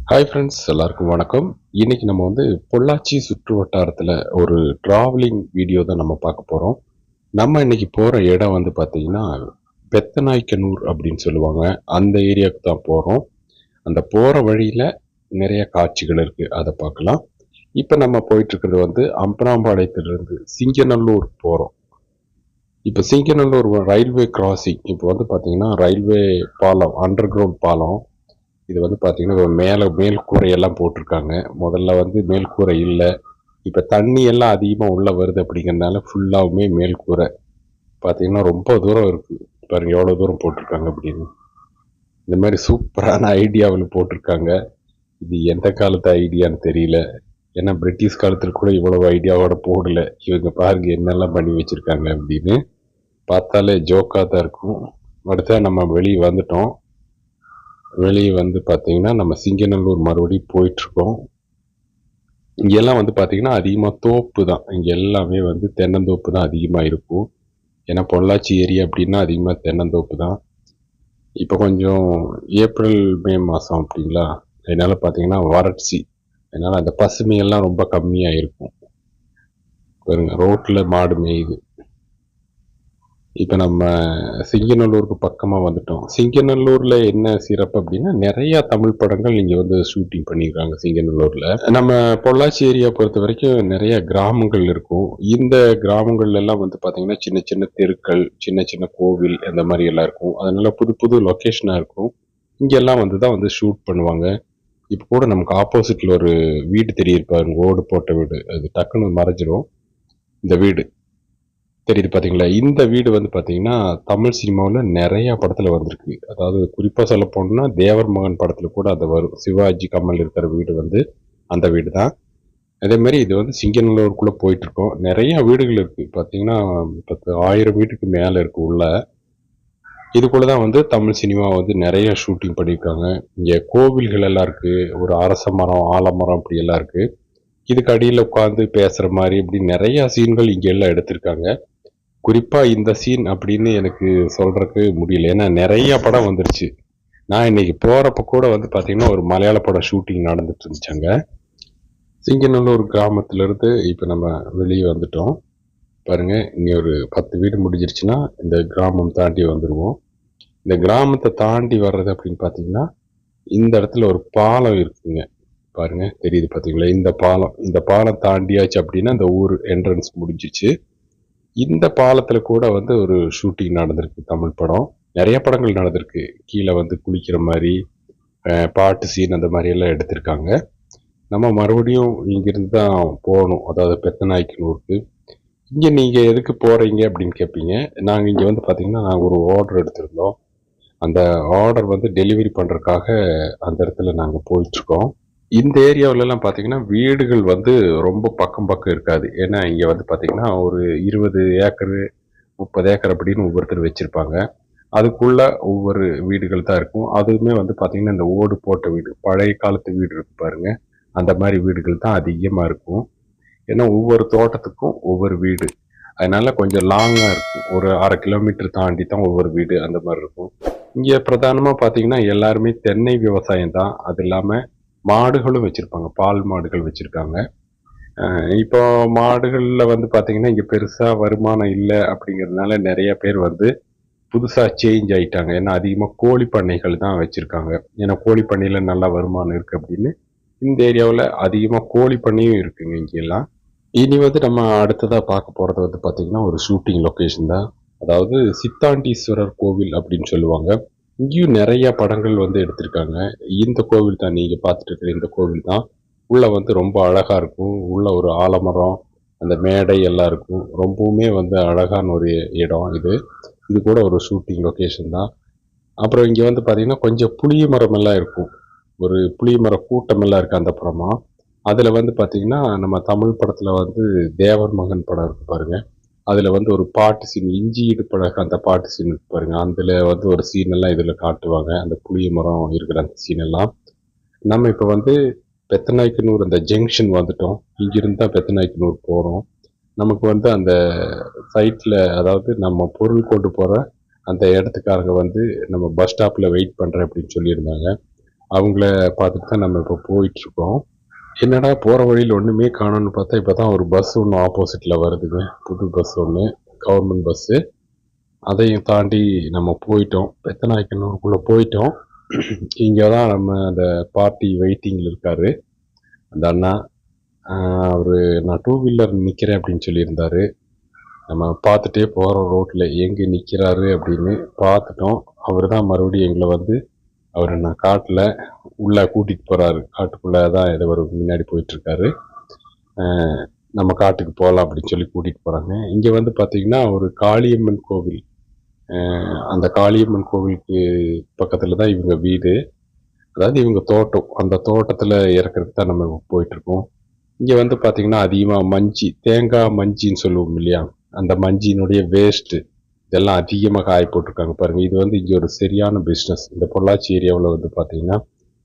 Hi friends, எல்லாருக்கும் வணக்கம். இன்னைக்கு நம்ம பொள்ளாச்சி சுற்று வட்டாரத்தில் ஒரு ட்ராவலிங் வீடியோ தான் நம்ம பார்க்க போகிறோம். நம்ம இன்னைக்கு போகிற இடம் பார்த்தீங்கன்னா பெத்தநாய்க்கனூர் அப்படின்னு சொல்லுவாங்க. அந்த ஏரியாவுக்கு தான் போகிறோம். அந்த போகிற வழியில் நிறைய காட்சிகள் இருக்குது, அதை பார்க்கலாம். இப்போ நம்ம போயிட்டுருக்கிறது அம்பராம்பாளையத்திலிருந்து சிங்கநல்லூர் போகிறோம். இப்போ சிங்கநல்லூர் ரயில்வே கிராசிங். இப்போ பார்த்தீங்கன்னா ரயில்வே பாலம், அண்டர் கிரவுண்ட் பாலம். இது பார்த்தீங்கன்னா மேல் கூரையெல்லாம் போட்டிருக்காங்க. முதல்ல மேல் கூரை இல்லை. இப்போ தண்ணி எல்லாம் அதிகமாக உள்ளே வருது அப்படிங்கிறதுனால ஃபுல்லாகவுமே மேல் கூரை. பார்த்தீங்கன்னா ரொம்ப தூரம் இருக்குது. பாருங்க எவ்வளோ தூரம் போட்டிருக்காங்க அப்படின்னு. இந்த மாதிரி சூப்பரான ஐடியாவில் போட்டிருக்காங்க. இது எந்த காலத்து ஐடியான்னு தெரியல. ஏன்னா பிரிட்டிஷ் காலத்தில் கூட இவ்வளவு ஐடியாவோட போடல. இவங்க பாருங்க என்னெல்லாம் பண்ணி வச்சுருக்காங்க அப்படின்னு. பார்த்தாலே ஜோக்காக தான் இருக்கும். அடுத்தா நம்ம வெளியே வந்துட்டோம். வெளியே பார்த்தீங்கன்னா நம்ம சிங்கநல்லூர் மறுபடியும் போயிட்டுருக்கோம். இங்கெல்லாம் பார்த்தீங்கன்னா அதிகமாக தோப்பு தான். இங்கே எல்லாமே தென்னந்தோப்பு தான் அதிகமாக இருக்கும். ஏன்னா பொள்ளாச்சி ஏரியா அப்படின்னா அதிகமாக தென்னந்தோப்பு தான். இப்போ கொஞ்சம் ஏப்ரல் மே மாதம் அப்படிங்களா, அதனால் பார்த்தீங்கன்னா வறட்சி. அதனால் அந்த பசுமையெல்லாம் ரொம்ப கம்மியாக இருக்கும். பாருங்க ரோட்டில் மாடு மேயுது. இப்போ நம்ம சிங்கநல்லூருக்கு பக்கமாக வந்துட்டோம். சிங்கநல்லூரில் என்ன சிறப்பு அப்படின்னா நிறையா தமிழ் படங்கள் இங்கே ஷூட்டிங் பண்ணியிருக்காங்க சிங்கநல்லூரில். நம்ம பொள்ளாச்சி ஏரியா பொறுத்த வரைக்கும் நிறைய கிராமங்கள் இருக்கும். இந்த கிராமங்கள்ல எல்லாம் பார்த்தீங்கன்னா சின்ன சின்ன தெருக்கள், சின்ன சின்ன கோவில் அந்த மாதிரி எல்லாம் இருக்கும். அதனால புது புது லொக்கேஷனாக இருக்கும். இங்கெல்லாம் தான் ஷூட் பண்ணுவாங்க. இப்போ கூட நமக்கு ஆப்போசிட்டில் ஒரு வீடு தெரியிருப்பாருங்க, ஓடு போட்ட வீடு. அது டக்குன்னு மறைஞ்சிரும். இந்த வீடு தெரியுது பார்த்தீங்களா? இந்த வீடு பார்த்தீங்கன்னா தமிழ் சினிமாவில் நிறையா படத்தில் வந்திருக்கு. அதாவது குறிப்பாக சொல்ல போனோம்னா தேவர் மகன் படத்தில் கூட அது வரும். சிவாஜி கமல் இருக்கிற வீடு அந்த வீடு தான். அதே மாதிரி இது சிங்கநல்லூருக்குள்ளே போயிட்டுருக்கோம். நிறையா வீடுகள் இருக்குது. பார்த்தீங்கன்னா 10,000 வீட்டுக்கு மேலே இருக்குது உள்ள. இதுக்குள்ளே தான் தமிழ் சினிமா நிறைய ஷூட்டிங் பண்ணியிருக்காங்க. இங்கே கோவில்கள் எல்லாம் இருக்குது. ஒரு அரச மரம், ஆலமரம் இப்படி எல்லாம் இருக்குது. இதுக்கு அடியில் உட்காந்து பேசுகிற மாதிரி இப்படி நிறையா சீன்கள் இங்கே எல்லாம் எடுத்திருக்காங்க. குறிப்பாக இந்த சீன் அப்படின்னு எனக்கு சொல்கிறதுக்கு முடியல. ஏன்னா நிறைய படம் வந்துருச்சு. நான் இன்னைக்கு போகிறப்ப கூட பார்த்தீங்கன்னா ஒரு மலையாள படம் ஷூட்டிங் நடந்துட்டு இருந்துச்சாங்க. சிங்கநல்லூர் கிராமத்திலேருந்து இப்போ நம்ம வெளியே வந்துட்டோம். பாருங்கள், இனி ஒரு 10 வீடு முடிஞ்சிருச்சுன்னா இந்த கிராமம் தாண்டி வந்துடுவோம். இந்த கிராமத்தை தாண்டி வர்றது அப்படின்னு பார்த்தீங்கன்னா இந்த இடத்துல ஒரு பாலம் இருக்குங்க. பாருங்கள் தெரியுது பார்த்தீங்களா? இந்த பாலம் தாண்டியாச்சு அப்படின்னா இந்த ஊர் என்ட்ரன்ஸ் முடிஞ்சிச்சு. இந்த பாலத்தில் கூட ஒரு ஷூட்டிங் நடந்திருக்கு. தமிழ் படம் நிறைய படங்கள் நடந்திருக்கு. கீழே குளிக்கிற மாதிரி பாட்டு சீன் அந்த மாதிரி எல்லாம் எடுத்திருக்காங்க. நம்ம மறுபடியும் இங்கிருந்து தான் போகணும். அதாவது பெத்தநாய்க்கனூருக்கு. இங்கே நீங்கள் எதுக்கு போகிறீங்க அப்படின்னு கேட்பீங்க. நாங்கள் இங்கே பார்த்தீங்கன்னா நாங்கள் ஒரு ஆர்டர் எடுத்திருந்தோம். அந்த ஆர்டர் டெலிவரி பண்ணுறதுக்காக அந்த இடத்துல நாங்கள் போயிட்டுருக்கோம். இந்த ஏரியாவிலலாம் பார்த்தீங்கன்னா வீடுகள் ரொம்ப பக்கம் பக்கம் இருக்காது. ஏன்னா இங்கே பார்த்தீங்கன்னா ஒரு 20 ஏக்கரு 30 ஏக்கர் அப்படின்னு ஒவ்வொருத்தர் வச்சுருப்பாங்க. அதுக்குள்ள ஒவ்வொரு வீடுகள் தான் இருக்கும். அதுவுமே பார்த்தீங்கன்னா இந்த ஓடு போட்ட வீடு, பழைய காலத்து வீடு இருக்கு பாருங்க, அந்த மாதிரி வீடுகள் தான் அதிகமாக இருக்கும். ஏன்னா ஒவ்வொரு தோட்டத்துக்கும் ஒவ்வொரு வீடு. அதனால கொஞ்சம் லாங்காக இருக்கும். ஒரு 1/2 கிலோமீட்டர் தாண்டி தான் ஒவ்வொரு வீடு அந்த மாதிரி இருக்கும். இங்கே பிரதானமாக பார்த்தீங்கன்னா எல்லாருமே தென்னை விவசாயம் தான். அது இல்லாமல் மாடுகளும் வச்சுருப்பாங்க. பால் மாடுகள் வச்சுருக்காங்க. இப்போ மாடுகளில் பார்த்தீங்கன்னா இங்கே பெருசாக வருமானம் இல்லை அப்படிங்கிறதுனால நிறைய பேர் புதுசாக சேஞ்ச் ஆகிட்டாங்க. ஏன்னா அதிகமாக கோழி பண்ணைகள் தான் வச்சுருக்காங்க. ஏன்னா கோழி பண்ணையில் நல்லா வருமானம் இருக்குது அப்படின்னு இந்த ஏரியாவில் அதிகமாக கோழி பண்ணையும் இருக்குங்க இங்கெல்லாம். இனி நம்ம அடுத்ததாக பார்க்க போகிறது பார்த்தீங்கன்னா ஒரு ஷூட்டிங் லொக்கேஷன் தான். அதாவது சித்தாண்டீஸ்வரர் கோவில் அப்படின்னு சொல்லுவாங்க. இங்கேயும் நிறைய படங்கள் எடுத்திருக்காங்க. இந்த கோவில் தான் நீங்கள் பார்த்துட்டு இருக்கிற இந்த கோவில் தான். உள்ள ரொம்ப அழகாக இருக்கும். உள்ள ஒரு ஆலமரம், அந்த மேடை எல்லாம் இருக்கும். ரொம்பவுமே அழகான ஒரு இடம் இது. இது கூட ஒரு ஷூட்டிங் லொக்கேஷன் தான். அப்புறம் இங்கே பார்த்தீங்கன்னா கொஞ்சம் புளிய மரம் எல்லாம் இருக்கும். ஒரு புளிய மர கூட்டமெல்லாம் இருக்குது அந்த புறமா. அதில் பார்த்தீங்கன்னா நம்ம தமிழ் படத்தில் தேவர் மகன் படம் இருக்குது பாருங்கள். அதில் ஒரு பாட்டு சீன், இஞ்சி இடுப்பழக அந்த பாட்டு சீன் இருக்கு பாருங்கள். அதில் ஒரு சீனெல்லாம் இதில் காட்டுவாங்க. அந்த புளிய மரம் இருக்கிற அந்த சீனெல்லாம். நம்ம இப்போ பெத்தநாய்க்கனூர் அந்த ஜங்ஷன் வந்துட்டோம். இங்கிருந்து தான் பெத்தநாய்க்கனூர் போகிறோம். நமக்கு அந்த சைட்டில், அதாவது நம்ம பொருள் கொண்டு போகிற அந்த இடத்துக்காரங்க நம்ம பஸ் ஸ்டாப்பில் வெயிட் பண்ணுறேன் அப்படின்னு சொல்லியிருந்தாங்க. அவங்கள பார்த்துட்டு தான் நம்ம இப்போ போயிட்டுருக்கோம். என்னடா போகிற வழியில் ஒன்றுமே காணோன்னு பார்த்தா இப்போ தான் ஒரு பஸ் ஒன்று ஆப்போசிட்டில் வருதுங்க. புது பஸ் ஒன்று, கவர்மெண்ட் பஸ்ஸு. அதையும் தாண்டி நம்ம போயிட்டோம். பெத்தநாயக்கனூருக்குள்ளே போயிட்டோம். இங்கே தான் நம்ம அந்த பார்ட்டி வெயிட்டிங்கில் இருக்கார் அந்த அண்ணா. அவர் நான் 2 வீலர் நிற்கிறேன் அப்படின்னு சொல்லியிருந்தார். நம்ம பார்த்துட்டே போகிறோம் ரோட்டில் எங்கே நிற்கிறாரு அப்படின்னு பார்த்துட்டோம். அவர் தான் மறுபடியும் எங்களை வந்து அவரை நான் காட்டில் உள்ளே கூட்டிகிட்டு போகிறாரு. காட்டுக்குள்ளே தான் ஏதோ ஒரு முன்னாடி போயிட்டுருக்காரு. நம்ம காட்டுக்கு போகலாம் அப்படின்னு சொல்லி கூட்டிகிட்டு போகிறாங்க. இங்கே வந்து பார்த்திங்கன்னா ஒரு காளியம்மன் கோவில், அந்த காளியம்மன் கோவிலுக்கு பக்கத்தில் தான் இவங்க வீடு, அதாவது இவங்க தோட்டம். அந்த தோட்டத்தில் இறக்குறதுக்கு தான் நம்ம போயிட்டுருக்கோம். இங்கே வந்து பார்த்திங்கன்னா அதிகமாக மஞ்சி, தேங்காய் மஞ்சின்னு சொல்லுவோம் இல்லையா, அந்த மஞ்சியினுடைய வேஸ்ட்டு இதெல்லாம் அதிகமாக காய போட்டிருக்காங்க பாருங்கள். இது வந்து இங்கே ஒரு சரியான பிஸ்னஸ். இந்த பொள்ளாச்சி ஏரியாவில் வந்து பார்த்திங்கன்னா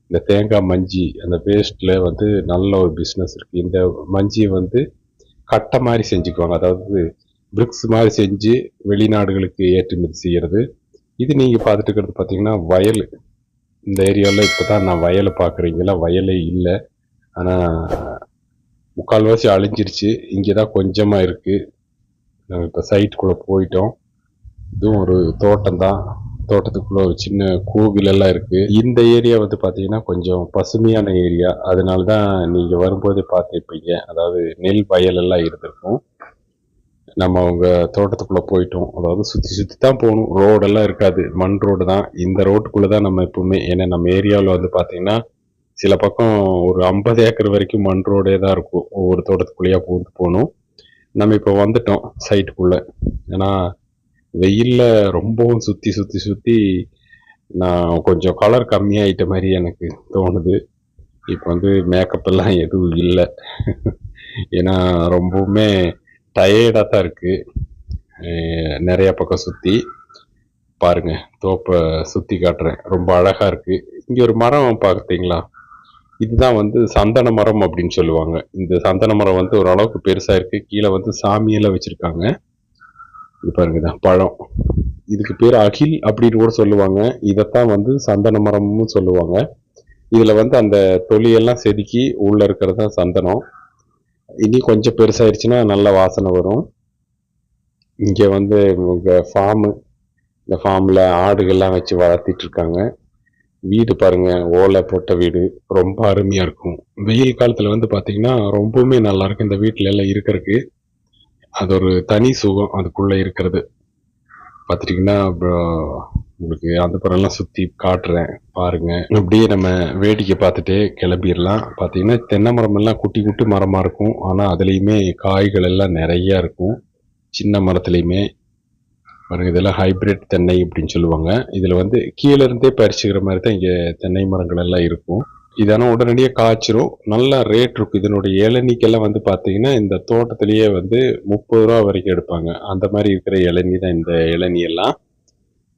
இந்த தேங்காய் மஞ்சி அந்த வேஸ்ட்டில் வந்து நல்ல ஒரு பிஸ்னஸ் இருக்குது. இந்த மஞ்சியை வந்து கட்டை மாதிரி செஞ்சுக்குவாங்க, அதாவது பிரிக்ஸ் மாதிரி செஞ்சு வெளிநாடுகளுக்கு ஏற்றுமதி செய்கிறது. இது நீங்கள் பார்த்துட்டு இருக்கிறது பார்த்திங்கன்னா வயல். இந்த ஏரியாவில் இப்போ தான் நான் வயலை பார்க்குறீங்களா, வயலே இல்லை. ஆனால் முக்கால்வாசி அழிஞ்சிருச்சு. இங்கே தான் கொஞ்சமாக இருக்குது. நம்ம இப்போ சைட்டுக்குள்ளே போயிட்டோம். இதுவும் ஒரு தோட்டம் தான். தோட்டத்துக்குள்ளே ஒரு சின்ன கோவிலெல்லாம் இருக்குது. இந்த ஏரியா வந்து பார்த்தீங்கன்னா கொஞ்சம் பசுமையான ஏரியா. அதனால தான் நீங்கள் வரும்போதே பார்த்துருப்பீங்க. அதாவது நெல் வயலெல்லாம் இருந்திருக்கும். நம்ம அவங்க தோட்டத்துக்குள்ளே போயிட்டோம். அதாவது சுற்றி சுற்றி தான் போகணும், ரோடெல்லாம் இருக்காது, மண் ரோடு தான். இந்த ரோட்டுக்குள்ளே தான் நம்ம எப்பவுமே, ஏன்னா நம்ம ஏரியாவில் வந்து பார்த்தீங்கன்னா சில பக்கம் ஒரு 50 ஏக்கர் வரைக்கும் மண் ரோடே தான் இருக்கும். ஒவ்வொரு தோட்டத்துக்குள்ளேயா பூந்து போகணும். நம்ம இப்போ வந்துட்டோம் சைட்டுக்குள்ளே. ஏன்னா வெயிலில் ரொம்பவும் சுற்றி சுற்றி சுற்றி நான் கொஞ்சம் கலர் கம்மியாயிட்ட மாதிரி எனக்கு தோணுது. இப்போ வந்து மேக்கப் எல்லாம் எதுவும் இல்லை. ஏன்னா ரொம்பவுமே டயர்டாக தான் இருக்குது. நிறைய பக்கம் சுற்றி பாருங்கள், தோப்பை சுற்றி காட்டுறேன். ரொம்ப அழகாக இருக்குது. இங்கே ஒரு மரம் பார்த்தீங்களா, இதுதான் வந்து சந்தன மரம் அப்படின்னு சொல்லுவாங்க. இந்த சந்தன மரம் வந்து ஓரளவுக்கு பெருசாக இருக்குது. கீழே வந்து சாமியெல்லாம் வச்சுருக்காங்க. இது பாருங்க, தான் பழம். இதுக்கு பேர் அகில் அப்படின்னு கூட சொல்லுவாங்க. இதைத்தான் வந்து சந்தன மரம்னு சொல்லுவாங்க. இதில் வந்து அந்த தொலியெல்லாம் செதுக்கி உள்ளே இருக்கிறது தான் சந்தனம். இனி கொஞ்சம் பெருசாயிருச்சுன்னா நல்ல வாசனை வரும். இங்கே வந்து உங்கள் ஃபார்மு, இந்த ஃபார்மில் ஆடுகள்லாம் வச்சு வளர்த்திட்டு இருக்காங்க. வீடு பாருங்கள், ஓலை போட்ட வீடு, ரொம்ப அருமையாக இருக்கும். வெயில் காலத்தில் வந்து பார்த்திங்கன்னா ரொம்பவுமே நல்லாயிருக்கும் இந்த வீட்டில் எல்லாம் இருக்கிறதுக்கு. அது ஒரு தனி சுகம் அதுக்குள்ளே இருக்கிறது. பார்த்துட்டிங்கன்னா அப்புறம் உங்களுக்கு அந்த படம்லாம் சுற்றி காட்டுறேன் பாருங்கள். அப்படியே நம்ம வேடிக்கை பார்த்துட்டே கிளம்பிடலாம். பார்த்தீங்கன்னா தென்னை மரம் எல்லாம் குட்டி குட்டி மரமாக இருக்கும். ஆனால் அதுலேயுமே காய்கள் எல்லாம் நிறையா இருக்கும். சின்ன மரத்துலேயுமே பாருங்கள், இதெல்லாம் ஹைப்ரிட் தென்னை அப்படின்னு சொல்லுவாங்க. இதில் வந்து கீழே இருந்தே பறிச்சுக்கிற மாதிரி தான் இங்கே தென்னை மரங்கள் எல்லாம் இருக்கும். இதெல்லாம் உடனடியாக காய்ச்சிரும். நல்ல ரேட் இருக்கும். இதனுடைய இளநீக்கெல்லாம் வந்து பார்த்தீங்கன்னா இந்த தோட்டத்திலேயே வந்து 30 ரூபா வரைக்கும் எடுப்பாங்க. அந்த மாதிரி இருக்கிற இளநீ தான் இந்த இளநீ எல்லாம்.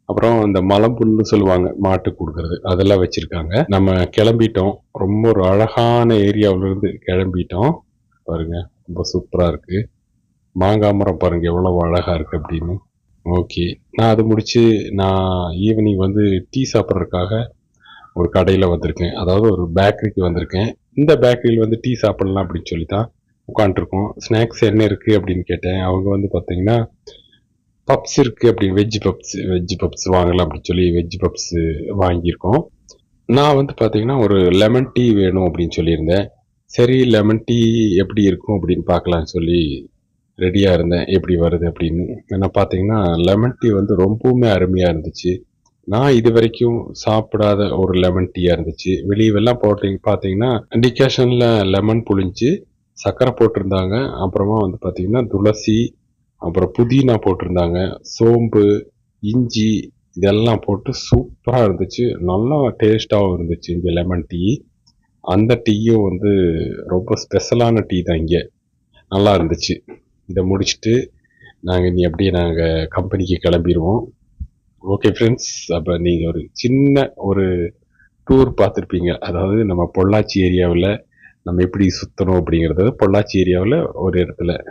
அப்புறம் இந்த மலம்புல்னு சொல்லுவாங்க, மாட்டுக்கு கொடுக்குறது, அதெல்லாம் வச்சுருக்காங்க. நம்ம கிளம்பிட்டோம். ரொம்ப ஒரு அழகான ஏரியாவிலேருந்து கிளம்பிட்டோம். பாருங்க, ரொம்ப சூப்பராக இருக்குது. மாங்காய் மரம் பாருங்கள் எவ்வளோ அழகாக இருக்குது அப்படின்னு. ஓகே, நான் அது முடித்து நான் ஈவினிங் வந்து டீ சாப்பிட்றதுக்காக ஒரு கடையில் வந்திருக்கேன். அதாவது ஒரு பேக்கரிக்கு வந்திருக்கேன். இந்த பேக்கரியில் வந்து டீ சாப்பிட்லாம் அப்படின்னு சொல்லி தான் உட்காந்துருக்கோம். ஸ்நாக்ஸ் என்ன இருக்குது அப்படின்னு கேட்டேன். அவங்க வந்து பார்த்தீங்கன்னா பப்ஸ் இருக்குது அப்படின்னு, வெஜ் பப்ஸ் வாங்கலாம் அப்படின்னு சொல்லி வெஜ் பப்ஸு வாங்கியிருக்கோம். நான் வந்து பார்த்தீங்கன்னா ஒரு லெமன் டீ வேணும் அப்படின்னு சொல்லியிருந்தேன். சரி, லெமன் டீ எப்படி இருக்கும் அப்படின்னு பார்க்கலான்னு சொல்லி ரெடியாக இருந்தேன், எப்படி வருது அப்படின்னு. ஏன்னா பார்த்தீங்கன்னா லெமன் டீ வந்து ரொம்பவுமே அருமையாக இருந்துச்சு. நான் இது வரைக்கும் சாப்பிடாத ஒரு லெமன் டீயாக இருந்துச்சு. வெளியெல்லாம் பார்த்தீங்கன்னா டிகாஷனில் லெமன் புழிஞ்சு சர்க்கரை போட்டிருந்தாங்க. அப்புறமா வந்து பார்த்தீங்கன்னா துளசி, அப்புறம் புதினா போட்டிருந்தாங்க, சோம்பு, இஞ்சி இதெல்லாம் போட்டு சூப்பராக இருந்துச்சு. நல்லா டேஸ்ட்டாகவும் இருந்துச்சு இங்கே லெமன் டீ. அந்த டீயும் வந்து ரொம்ப ஸ்பெஷலான டீ தான் இங்கே. நல்லா இருந்துச்சு. இதை முடிச்சுட்டு நாங்கள் கம்பெனிக்கு கிளம்பிடுவோம். ஓகே ஃப்ரெண்ட்ஸ், அப்போ நீங்கள் ஒரு சின்ன ஒரு டூர் பார்த்துருப்பீங்க. அதாவது நம்ம பொள்ளாச்சி ஏரியாவில் நம்ம எப்படி சுற்றணும் அப்படிங்கிறது. பொள்ளாச்சி ஏரியாவில் ஒரு இடத்துல